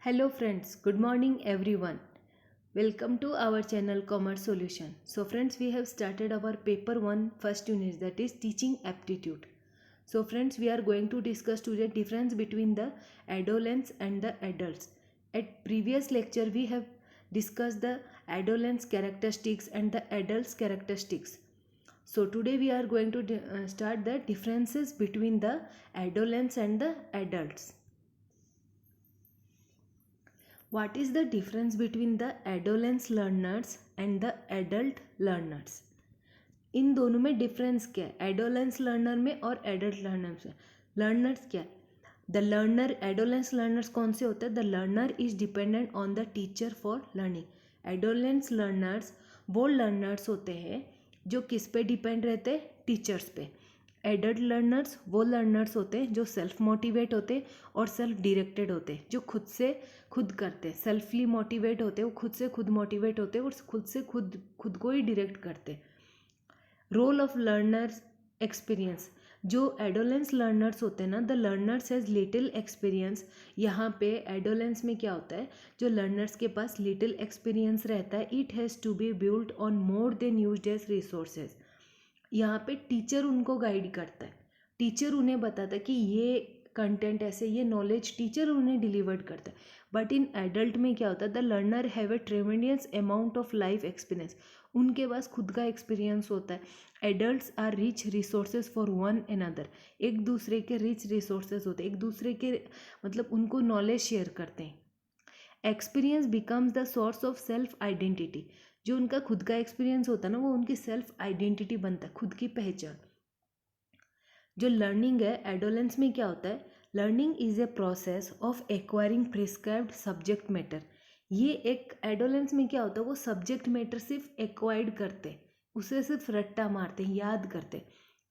Hello friends, good morning everyone. Welcome to our channel Commerce Solution. So friends, we have started our paper 1 first unit, that is teaching aptitude. So friends, we are going to discuss today difference between the adolescents and the adults. At previous lecture we have discussed the adolescents characteristics and the adults characteristics. So today we are going to start the differences between the adolescents and the adults. What is the difference between the adolescent learners and the adult learners? इन दोनों में difference क्या है? Adolescence learner में और adult learner में. Learners क्या है? The learner, adolescence learners कौन से होते हैं? The learner is dependent on the teacher for learning. Adolescence learners वो लर्नर्स होते हैं जो किस पे डिपेंड रहते हैं? टीचर्स पे. एडल्ट लर्नर्स वो लर्नर्स होते हैं जो सेल्फ मोटिवेट होते हैं और सेल्फ डायरेक्टेड होते हैं, जो खुद से खुद करते हैं. सेल्फली मोटिवेट होते हैं, वो खुद से खुद मोटिवेट होते हैं और खुद से खुद को ही डायरेक्ट करते हैं. Role of learners experience. जो एडोलेंस लर्नर्स होते हैं ना, the learners has little experience. यहाँ पे एडोलेंस में क्या होता है? जो लर्नर्स के पास लिटिल एक्सपीरियंस रहता है, it has to be build on more than used as resources. यहाँ पे टीचर उनको गाइड करता है, टीचर उन्हें बताता है कि ये कंटेंट ऐसे, ये नॉलेज टीचर उन्हें डिलीवर्ड करता है. बट इन एडल्ट में क्या होता है? The learner have a tremendous amount of life experience. उनके पास खुद का एक्सपीरियंस होता है. Adults are rich resources for one another. एक दूसरे के रिच रिसोर्सेज होते हैं, एक दूसरे के मतलब उनको नॉलेज शेयर करते हैं. Experience becomes the source of self identity. जो उनका खुद का एक्सपीरियंस होता है ना, वो उनकी सेल्फ आइडेंटिटी बनता है, खुद की पहचान. जो लर्निंग है एडोलेंस में क्या होता है? Learning is a process of acquiring prescribed subject matter. ये एक एडोलेंस में क्या होता है? वो सब्जेक्ट मैटर सिर्फ एक्वायर्ड करते, उसे सिर्फ रट्टा मारते हैं, याद करते.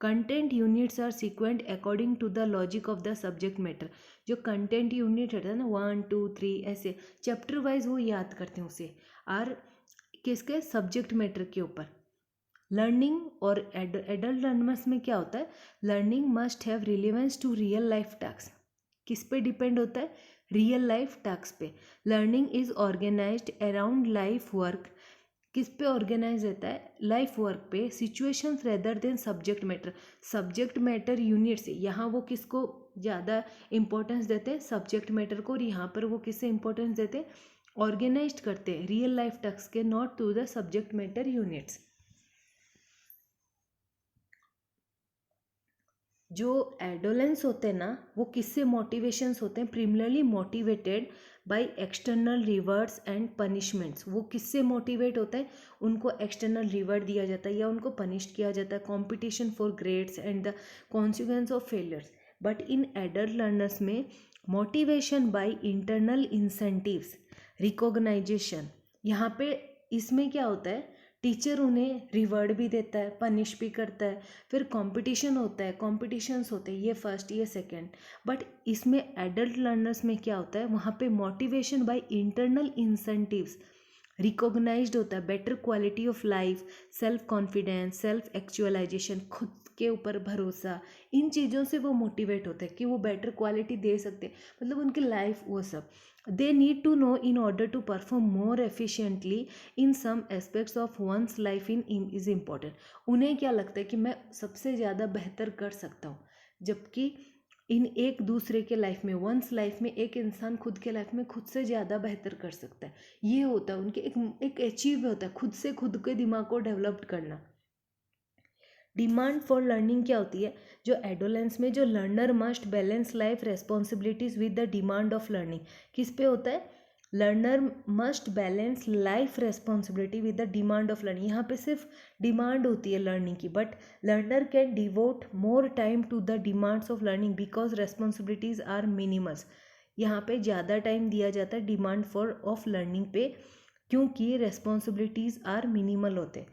Content units are sequent according to the logic of the subject matter. जो कंटेंट यूनिट रहता है ना, 1 2 3 ऐसे चैप्टर वाइज वो याद करते हैं उसे, और किसके? सब्जेक्ट मैटर के ऊपर. लर्निंग और एडल्ट लर्नर्स में क्या होता है? Learning must have relevance to real life task. किस पे डिपेंड होता है? रियल लाइफ टास्क पे. Learning is organised around life work. किस पे ऑर्गेनाइज रहता है? लाइफ वर्क पे. Situations rather than subject matter. Subject matter units, यहाँ वो किसको ज़्यादा इंपॉर्टेंस देते हैं? सब्जेक्ट मैटर को. और यहाँ पर वो किससे इंपॉर्टेंस देते हैं? ऑर्गेनाइज करते हैं रियल लाइफ टास्क के, not to the subject matter units. जो एडोलेंस होते हैं ना, वो किससे मोटिवेशंस होते हैं? Primarily motivated by external rewards and punishments. वो किससे मोटिवेट होता है? उनको एक्सटर्नल रिवॉर्ड दिया जाता है या उनको पनिश किया जाता है. Competition for grades and the consequence of failures. But in adult learners में motivation by internal incentives, recognization. यहाँ पे इसमें क्या होता है? टीचर उन्हें रिवॉर्ड भी देता है, पनिश भी करता है. फिर कंपटीशन होता है, कॉम्पिटिशन्स होते हैं, ये फर्स्ट ये सेकंड. बट इसमें एडल्ट लर्नर्स में क्या होता है? वहाँ पे motivation by internal incentives recognised होता है. Better quality of life, self confidence, self actualisation, खुद के ऊपर भरोसा, इन चीज़ों से वो मोटिवेट होते हैं कि वो बेटर क्वालिटी दे सकते हैं, मतलब उनकी लाइफ वो सब. They need to know in order to perform more efficiently in some aspects of one's life in is important. उन्हें क्या लगता है कि मैं सबसे ज़्यादा बेहतर कर सकता हूँ, जबकि इन एक दूसरे के लाइफ में, वंस लाइफ में एक इंसान खुद के लाइफ में खुद से ज़्यादा बेहतर कर सकता है. ये होता है उनके एक अचीव होता है, खुद से खुद के दिमाग को डेवलप करना. डिमांड फॉर लर्निंग क्या होती है? जो एडोलेंस में जो learner must balance life responsibilities with the demand of learning. किस पे होता है? Learner must balance life responsibility with the demand of learning. यहाँ पे सिर्फ डिमांड होती है लर्निंग की, but learner can devote more time to the demands of learning because responsibilities are minimals. यहाँ पे ज़्यादा टाइम दिया जाता है डिमांड फॉर ऑफ लर्निंग पे, क्योंकि रेस्पॉन्सिबिलिटीज़ आर मिनिमल होते.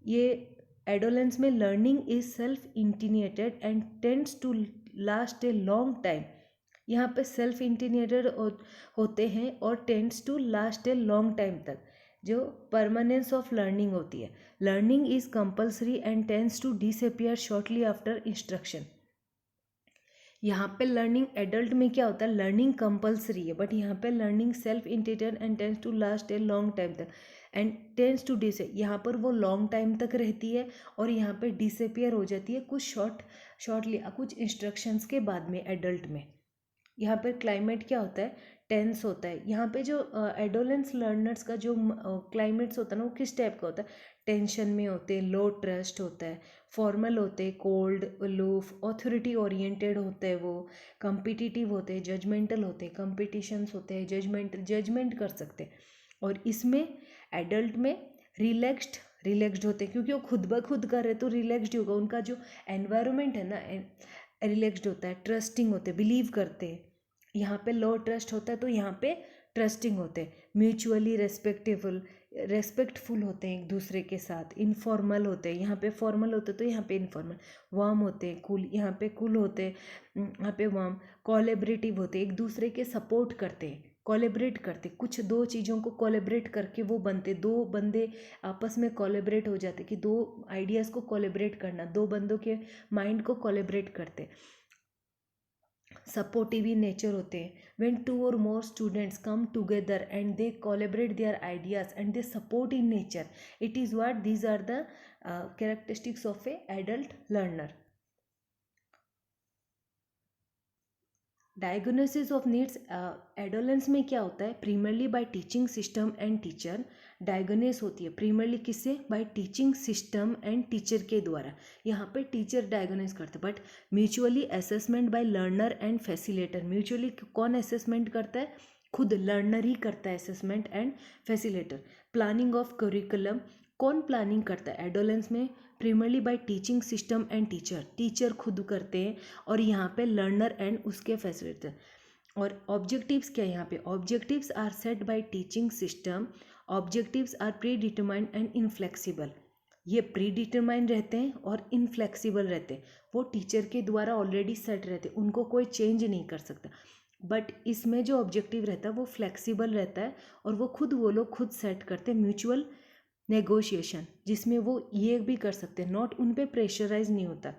ये एडोलेंस में learning is self initiated and tends to last a long time. यहाँ पे सेल्फ इंटीनिएटेड होते हैं और tends to last a long time तक. जो परमानेंस ऑफ लर्निंग होती है, learning is compulsory and tends to disappear shortly after instruction. यहाँ पे लर्निंग एडल्ट में क्या होता है, लर्निंग कंपल्सरी है, बट यहाँ पे learning self initiated and tends to last a long time तक एंड टेंस टू डिस, यहाँ पर वो लॉन्ग टाइम तक रहती है और यहाँ पे डिसअपियर हो जाती है कुछ शॉर्टली कुछ इंस्ट्रक्शंस के बाद में एडल्ट में। यहाँ पर क्लाइमेट क्या होता है, टेंस होता है। यहाँ पे जो एडोलेंस लर्नर्स का जो क्लाइमेट्स होता है ना, वो किस टाइप का होता है, टेंशन में होते हैं, लो ट्रस्ट होता है, फॉर्मल होते हैं, कोल्ड अलूफ, ऑथोरिटी ओरिएंटेड होते हैं, वो कम्पिटिटिव होते हैं, जजमेंटल होते हैं, कम्पिटिशन्स होते हैं, जजमेंट कर सकते हैं। और इसमें एडल्ट में रिलैक्स्ड होते हैं, क्योंकि वो खुद ब खुद कर रहे तो रिलैक्स्ड ही होगा। उनका जो एनवायरनमेंट है ना रिलैक्स्ड होता है, ट्रस्टिंग होते हैं, बिलीव करते हैं। यहाँ पे लो ट्रस्ट होता है तो यहाँ पे ट्रस्टिंग होते हैं, म्यूचुअली रेस्पेक्टफुल होते हैं एक दूसरे के साथ, इनफॉर्मल होते हैं, यहाँ पे फॉर्मल होते हैं तो यहाँ पे इनफॉर्मल, वार्म होते हैं, कूल, यहाँ पे कूल होते हैं, यहाँ पे वार्म, कोलैबोरेटिव होते हैं, एक दूसरे के सपोर्ट करते हैं, कोलैबोरेट करते, कुछ दो चीज़ों को कोलैबोरेट करके वो बनते, दो बंदे आपस में कोलैबोरेट हो जाते, कि दो आइडियाज़ को कोलैबोरेट करना, दो बंदों के माइंड को कोलैबोरेट करते। सपोर्टिव इन नेचर होते हैं, when two or more students come together and they collaborate their ideas and they support in nature, it is what these are the characteristics of a adult learner. Diagnosis of needs adolescence में क्या होता है, primarily by teaching system and teacher. Diagnose होती है primarily किससे, by teaching system and teacher के द्वारा। यहाँ पे टीचर डायग्नोस करते हैं, but mutually assessment by learner and facilitator. Mutually कौन असेसमेंट करता है, खुद लर्नर ही करता है assessment and facilitator. Planning of curriculum, कौन प्लानिंग करता है एडोलेंस में, primarily by teaching system and teacher खुद करते हैं, और यहाँ पे लर्नर एंड उसके फैसिलिटेटर। और ऑब्जेक्टिव्स क्या है, यहाँ पे objectives are set by teaching system, objectives are predetermined and inflexible. ये प्री डिटरमाइंड रहते हैं और इनफ्लेक्सिबल रहते हैं, वो टीचर के द्वारा ऑलरेडी सेट रहते हैं, उनको कोई चेंज नहीं कर सकता। बट इसमें जो ऑब्जेक्टिव रहता है वो फ्लेक्सिबल रहता है, और वो लोग खुद सेट करते हैं, म्यूचुअल नेगोशिएशन, जिसमें वो ये भी कर सकते हैं, नॉट उन पे प्रेशराइज नहीं होता।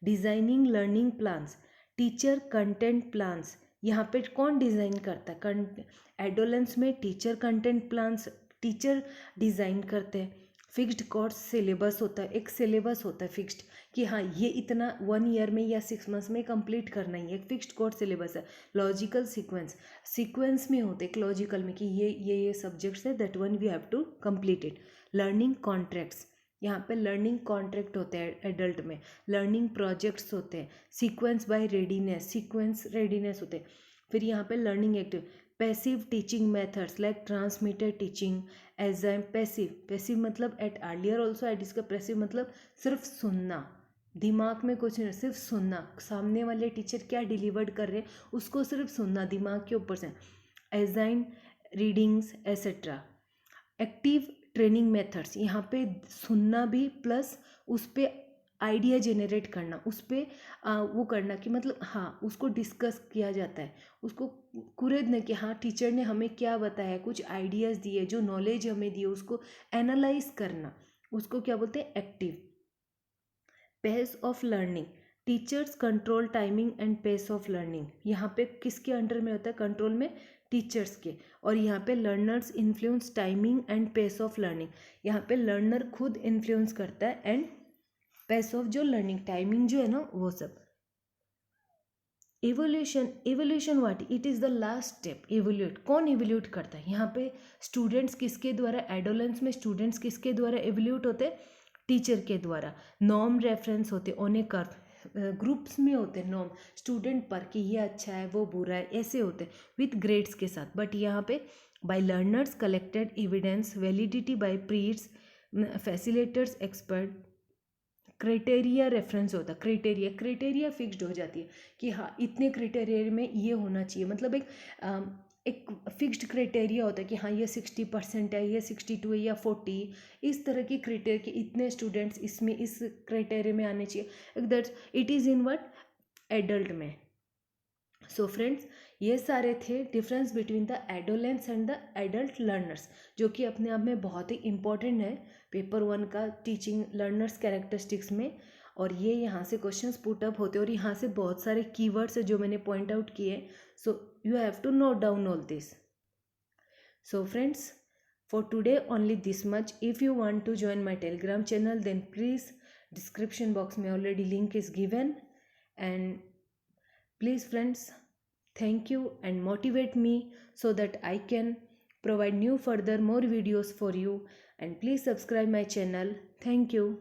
Designing learning plans, teacher content plans, यहाँ पे कौन डिज़ाइन करता है, एडोलेंस में teacher content plans teacher design करते हैं। फिक्स्ड कोर्स सिलेबस होता है, एक सिलेबस होता है फिक्स्ड, कि हाँ ये इतना 1 ईयर में या 6 मंथ्स में कंप्लीट करना ही है, एक फिक्स्ड कोर्स सिलेबस है। लॉजिकल सीक्वेंस में होते हैं, लॉजिकल में कि ये सब्जेक्ट्स है, that one we have to complete it. Learning contracts, यहाँ पे लर्निंग कॉन्ट्रैक्ट होते हैं एडल्ट में। लर्निंग प्रोजेक्ट्स होते हैं, सीक्वेंस रेडीनेस होते हैं। फिर यहाँ पे learning active, passive teaching methods like transmitted teaching, assigned. Passive मतलब at earlier also I discuss, passive मतलब सिर्फ सुनना, दिमाग में कुछ नहीं, सिर्फ सुनना, सामने वाले टीचर क्या डिलीवर्ड कर रहे हैं उसको सिर्फ सुनना दिमाग के ऊपर से। Assigned readings etcetera. Active training methods, यहाँ पे सुनना भी प्लस उस पर आइडिया जनरेट करना, उस पर वो करना कि मतलब हाँ उसको डिस्कस किया जाता है, उसको कुरेदना कि हाँ टीचर ने हमें क्या बताया, कुछ आइडियाज़ दिए, जो नॉलेज हमें दिए उसको एनालाइज करना, उसको क्या बोलते हैं, active. Pace of learning, teachers control timing and pace of learning, यहाँ पे किसके अंडर में होता है, कंट्रोल में टीचर्स के। और यहाँ पे learners influence timing and pace of learning, यहाँ पे लर्नर खुद इन्फ्लुएंस करता है, एंड पेस ऑफ जो लर्निंग टाइमिंग जो है ना वो सब। Evaluation what, it is the last step. Evaluate, कौन एवोल्यूट करता है, यहाँ पे स्टूडेंट्स किसके द्वारा, एडोलेंस में स्टूडेंट्स किसके द्वारा एवोल्यूट होते हैं, टीचर के द्वारा। नॉर्म रेफरेंस होते, ऑन ए कर्व, ग्रुप्स में होते हैं नॉर्म स्टूडेंट पर, कि ये अच्छा है वो बुरा है, ऐसे होते हैं विथ ग्रेड्स के साथ। बट यहाँ पे by learners collected evidence, validity by peers, facilitators expert, criteria reference होता है। क्राइटेरिया फिक्स्ड हो जाती है कि हाँ इतने क्राइटेरिया में ये होना चाहिए, मतलब एक फिक्स्ड क्राइटेरिया होता है कि हाँ ये 60% है, ये 62 है या 40, इस तरह की क्राइटेरिया कि इतने स्टूडेंट्स इसमें इस क्राइटेरिया में आने चाहिए, that's it is in what, adult में। सो फ्रेंड्स, ये सारे थे difference between the adolescence and the adult learners, जो कि अपने आप में बहुत ही इंपॉर्टेंट है पेपर 1 का टीचिंग लर्नर्स कैरेक्टरिस्टिक्स में। और ये यहाँ से क्वेश्चंस पुट अप होते हैं और यहाँ से बहुत सारे कीवर्ड्स है जो मैंने पॉइंट आउट किए. So you have to note down all this. So friends, for today only this much. If you want to join my Telegram channel, then please description box में already link is given. And please friends, thank you and motivate me so that I can provide new further more videos for you. And please subscribe my channel. Thank you.